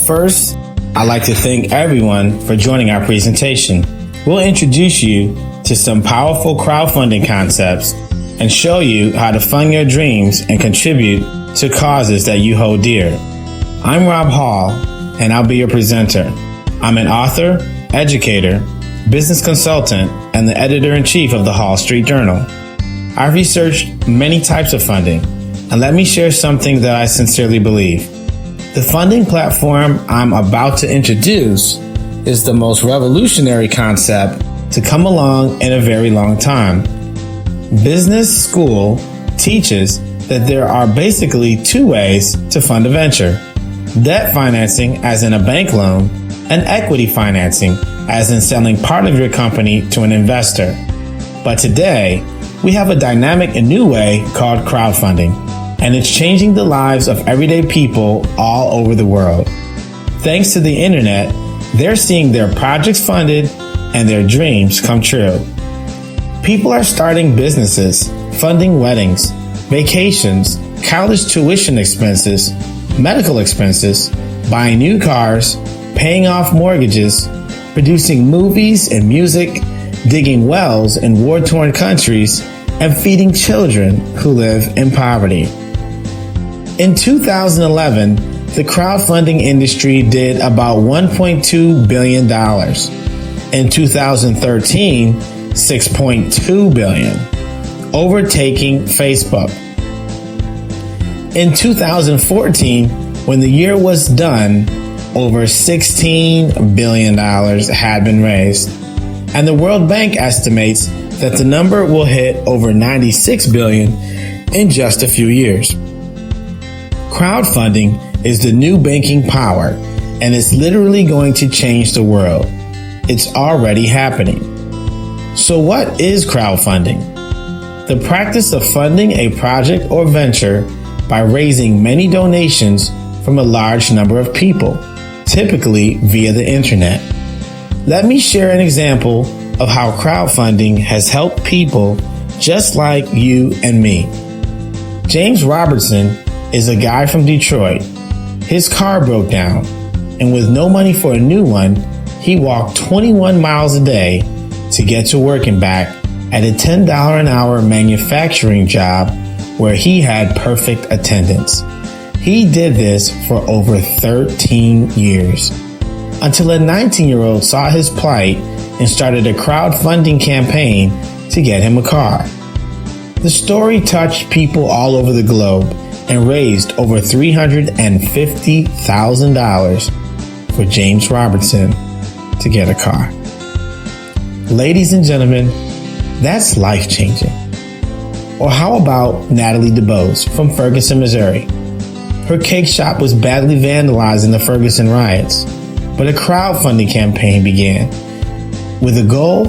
First, I'd like to thank everyone for joining our presentation. We'll introduce you to some powerful crowdfunding concepts and show you how to fund your dreams and contribute to causes that you hold dear. I'm Rob Hall, and I'll be your presenter. I'm an author, educator, business consultant, and the editor-in-chief of the Hall Street Journal. I've researched many types of funding, and let me share something that I sincerely believe. The funding platform I'm about to introduce is the most revolutionary concept to come along in a very long time. Business school teaches that there are basically two ways to fund a venture: debt financing, as in a bank loan, and equity financing, as in selling part of your company to an investor. But today, we have a dynamic and new way called crowdfunding, and it's changing the lives of everyday people all over the world. Thanks to the internet, they're seeing their projects funded and their dreams come true. People are starting businesses, funding weddings, vacations, college tuition expenses, medical expenses, buying new cars, paying off mortgages, producing movies and music, digging wells in war-torn countries, and feeding children who live in poverty. In 2011, the crowdfunding industry did about $1.2 billion. In 2013, $6.2 billion, overtaking Facebook. In 2014, when the year was done, over $16 billion had been raised, and the World Bank estimates that the number will hit over $96 billion in just a few years. Crowdfunding is the new banking power, and it's literally going to change the world. It's already happening. So what is crowdfunding? The practice of funding a project or venture by raising many donations from a large number of people, typically via the internet. Let me share an example of how crowdfunding has helped people just like you and me. James Robertson is a guy from Detroit. His car broke down, and with no money for a new one, he walked 21 miles a day to get to work and back at a $10 an hour manufacturing job where he had perfect attendance. He did this for over 13 years until a 19-year-old saw his plight and started a crowdfunding campaign to get him a car. The story touched people all over the globe and raised over $350,000 for James Robertson to get a car. Ladies and gentlemen, that's life-changing. Or how about Natalie DuBose from Ferguson, Missouri? Her cake shop was badly vandalized in the Ferguson riots, but a crowdfunding campaign began with a goal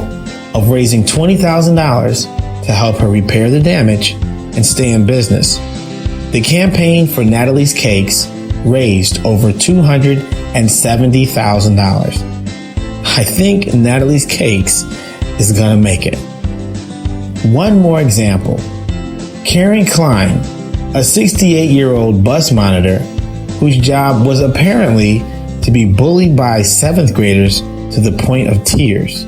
of raising $20,000 to help her repair the damage and stay in business. The campaign for Natalie's Cakes raised over $270,000. I think Natalie's Cakes is gonna make it. One more example. Karen Klein, a 68-year-old bus monitor whose job was apparently to be bullied by 7th graders to the point of tears.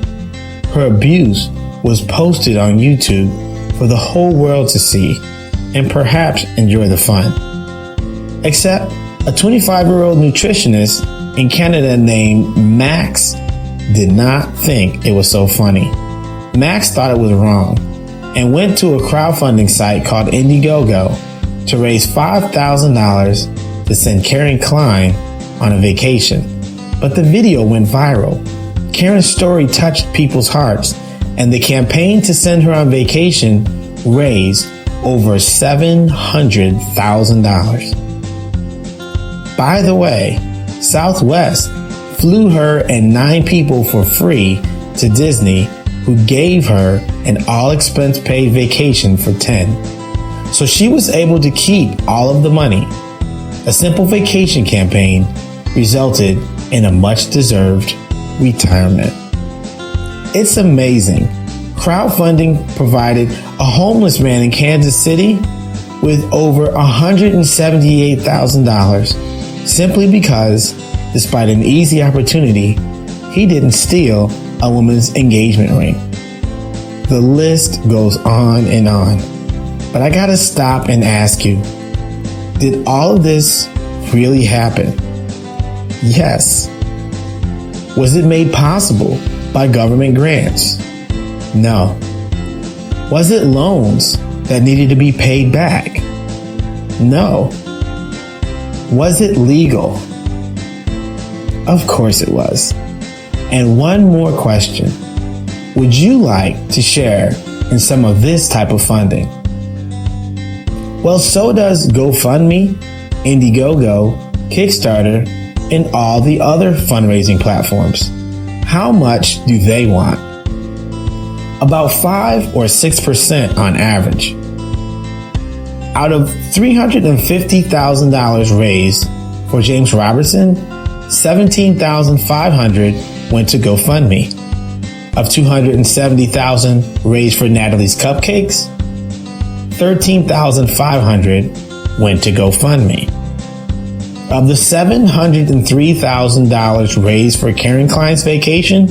Her abuse was posted on YouTube for the whole world to see and perhaps enjoy the fun. Except a 25-year-old nutritionist in Canada named Max did not think it was so funny. Max thought it was wrong and went to a crowdfunding site called Indiegogo to raise $5,000 to send Karen Klein on a vacation. But the video went viral. Karen's story touched people's hearts, and the campaign to send her on vacation raised over $700,000. By the way, Southwest flew her and 9 people for free to Disney, who gave her an all-expense-paid vacation for 10. So she was able to keep all of the money. A simple vacation campaign resulted in a much-deserved retirement. It's amazing. Crowdfunding provided a homeless man in Kansas City with over $178,000 simply because despite an easy opportunity, he didn't steal a woman's engagement ring. The list goes on and on. But I gotta stop and ask you, did all of this really happen? Yes. Was it made possible by government grants? No. Was it loans that needed to be paid back? No. Was it legal? Of course it was. And one more question. Would you like to share in some of this type of funding? Well, so does GoFundMe, Indiegogo, Kickstarter, and all the other fundraising platforms. How much do they want? About 5 or 6% on average. Out of $350,000 raised for James Robertson, $17,500 went to GoFundMe. Of $270,000 raised for Natalie's Cupcakes, $13,500 went to GoFundMe. Of the $703,000 raised for Karen Klein's vacation,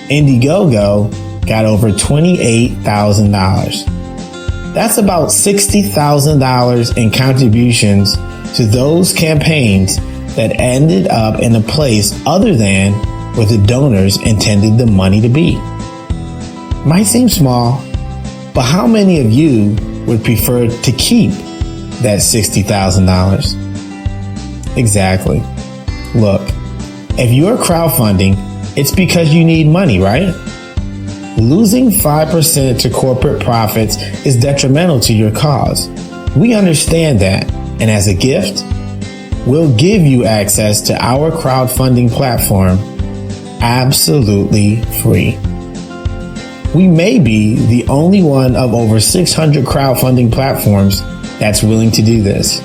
Indiegogo got over $28,000. That's about $60,000 in contributions to those campaigns that ended up in a place other than where the donors intended the money to be. Might seem small, but how many of you would prefer to keep that $60,000? Exactly. Look, if you're crowdfunding, it's because you need money, right? Losing 5% to corporate profits is detrimental to your cause. We understand that, and as a gift, we'll give you access to our crowdfunding platform absolutely free. We may be the only one of over 600 crowdfunding platforms that's willing to do this.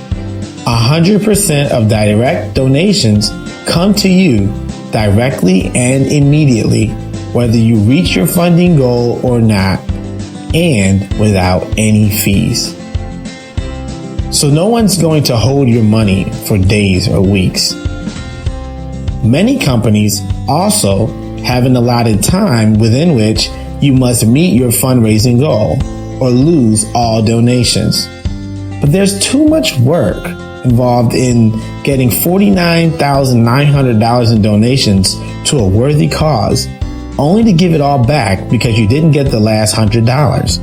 100% of direct donations come to you directly and immediately, whether you reach your funding goal or not, and without any fees. So no one's going to hold your money for days or weeks. Many companies also have an allotted time within which you must meet your fundraising goal or lose all donations. But there's too much work involved in getting $49,900 in donations to a worthy cause, only to give it all back because you didn't get the last $100.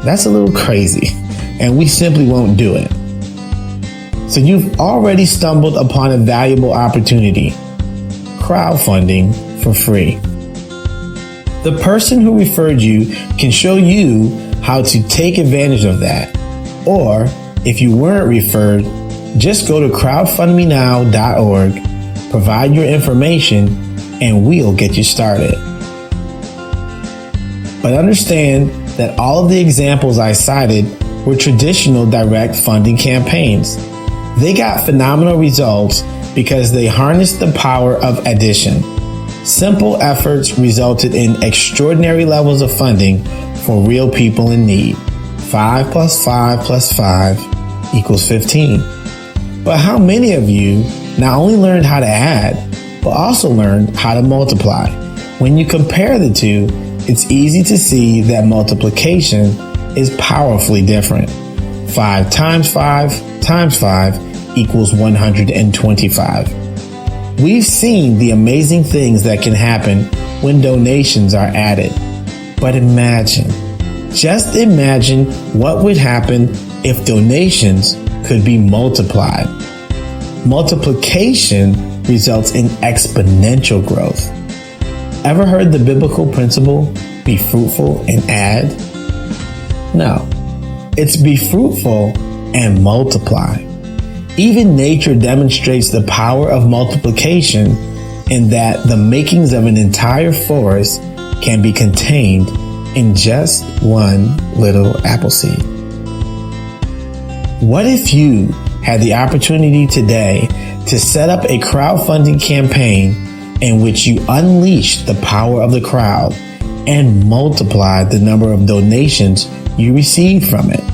That's a little crazy, and we simply won't do it. So you've already stumbled upon a valuable opportunity: crowdfunding for free. The person who referred you can show you how to take advantage of that. Or if you weren't referred, just go to crowdfundmenow.org, provide your information, and we'll get you started. But understand that all of the examples I cited were traditional direct funding campaigns. They got phenomenal results because they harnessed the power of addition. Simple efforts resulted in extraordinary levels of funding for real people in need. 5 plus 5 plus 5 equals 15. But how many of you not only learned how to add, but also learned how to multiply? When you compare the two, it's easy to see that multiplication is powerfully different. 5 times 5 times 5 equals 125. We've seen the amazing things that can happen when donations are added. But just imagine what would happen if donations could be multiplied. Multiplication results in exponential growth. Ever heard the biblical principle, be fruitful and add? No, it's be fruitful and multiply. Even nature demonstrates the power of multiplication in that the makings of an entire forest can be contained in just one little apple seed. What if you had the opportunity today to set up a crowdfunding campaign in which you unleash the power of the crowd and multiply the number of donations you receive from it?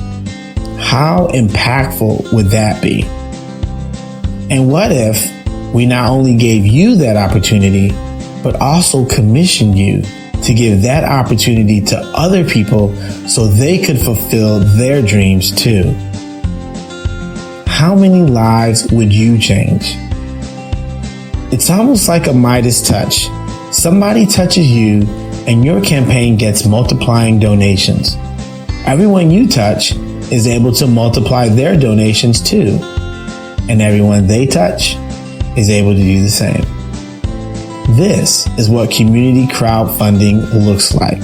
How impactful would that be? And what if We not only gave you that opportunity, but also commissioned you to give that opportunity to other people so they could fulfill their dreams too. How many lives would you change? It's almost like a Midas touch. Somebody touches you and your campaign gets multiplying donations. Everyone you touch is able to multiply their donations too. And everyone they touch is able to do the same. This is what community crowdfunding looks like.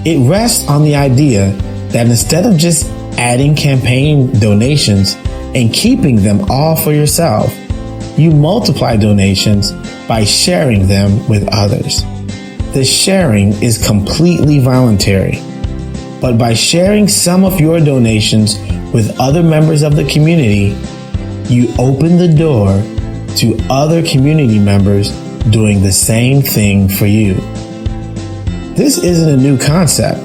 It rests on the idea that instead of just adding campaign donations and keeping them all for yourself, you multiply donations by sharing them with others. The sharing is completely voluntary, but by sharing some of your donations with other members of the community, you open the door to other community members doing the same thing for you. This isn't a new concept.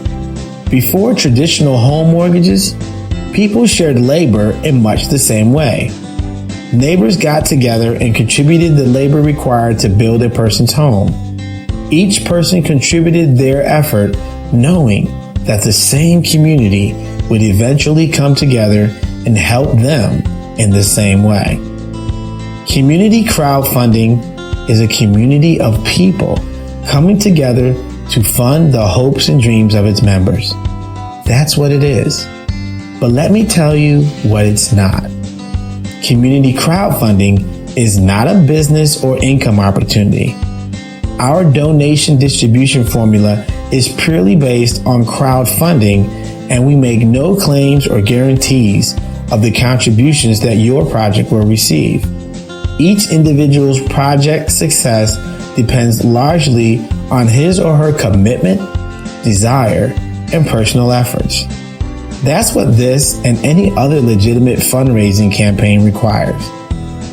Before traditional home mortgages, people shared labor in much the same way. Neighbors got together and contributed the labor required to build a person's home. Each person contributed their effort, knowing that the same community would eventually come together and help them in the same way. Community crowdfunding is a community of people coming together to fund the hopes and dreams of its members. That's what it is. But let me tell you what it's not. Community crowdfunding is not a business or income opportunity. Our donation distribution formula is purely based on crowdfunding, and we make no claims or guarantees of the contributions that your project will receive. Each individual's project success depends largely on his or her commitment, desire, and personal efforts. That's what this and any other legitimate fundraising campaign requires.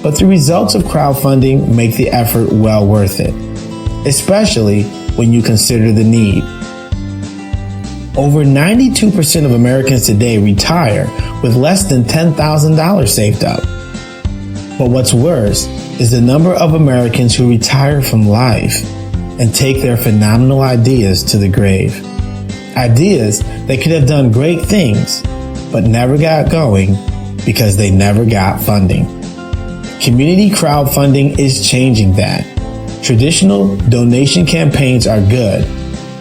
But the results of crowdfunding make the effort well worth it, especially when you consider the need. Over 92% of Americans today retire with less than $10,000 saved up. But what's worse is the number of Americans who retire from life and take their phenomenal ideas to the grave. Ideas that could have done great things, but never got going because they never got funding. Community crowdfunding is changing that. Traditional donation campaigns are good,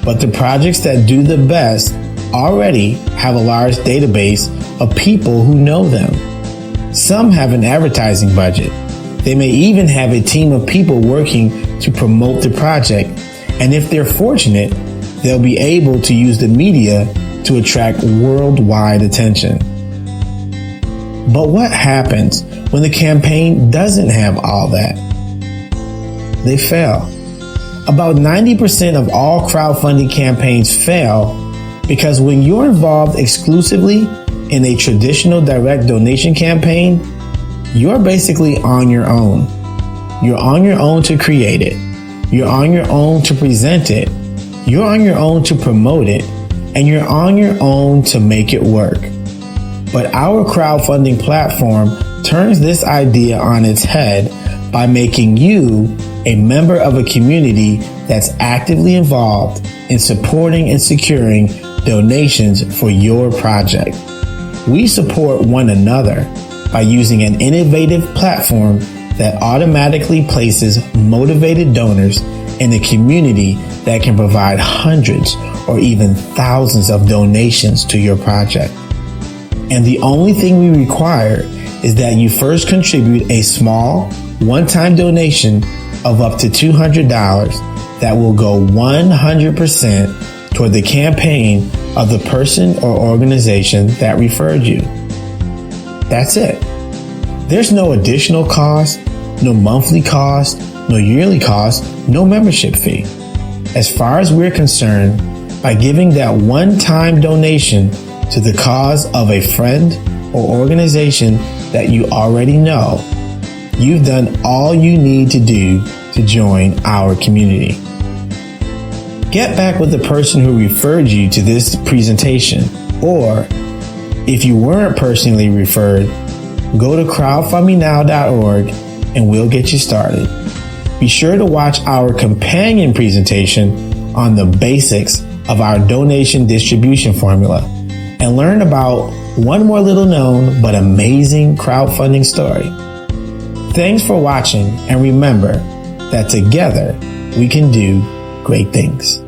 but the projects that do the best already have a large database of people who know them. Some have an advertising budget. They may even have a team of people working to promote the project, and if they're fortunate, they'll be able to use the media to attract worldwide attention. But what happens when the campaign doesn't have all that? They fail. About 90% of all crowdfunding campaigns fail because when you're involved exclusively in a traditional direct donation campaign, you're basically on your own. You're on your own to create it. You're on your own to present it. You're on your own to promote it. And you're on your own to make it work. But our crowdfunding platform turns this idea on its head by making you a member of a community that's actively involved in supporting and securing donations for your project. We support one another by using an innovative platform that automatically places motivated donors in a community that can provide hundreds or even thousands of donations to your project. And the only thing we require is that you first contribute a small, one-time donation of up to $200 that will go 100% toward the campaign of the person or organization that referred you. That's it. There's no additional cost, no monthly cost, no yearly cost, no membership fee. As far as we're concerned, by giving that one-time donation to the cause of a friend or organization that you already know, you've done all you need to do to join our community. Get back with the person who referred you to this presentation, or if you weren't personally referred, go to crowdfundmenow.org and we'll get you started. Be sure to watch our companion presentation on the basics of our donation distribution formula and learn about one more little known but amazing crowdfunding story. Thanks for watching, and remember that together we can do great things.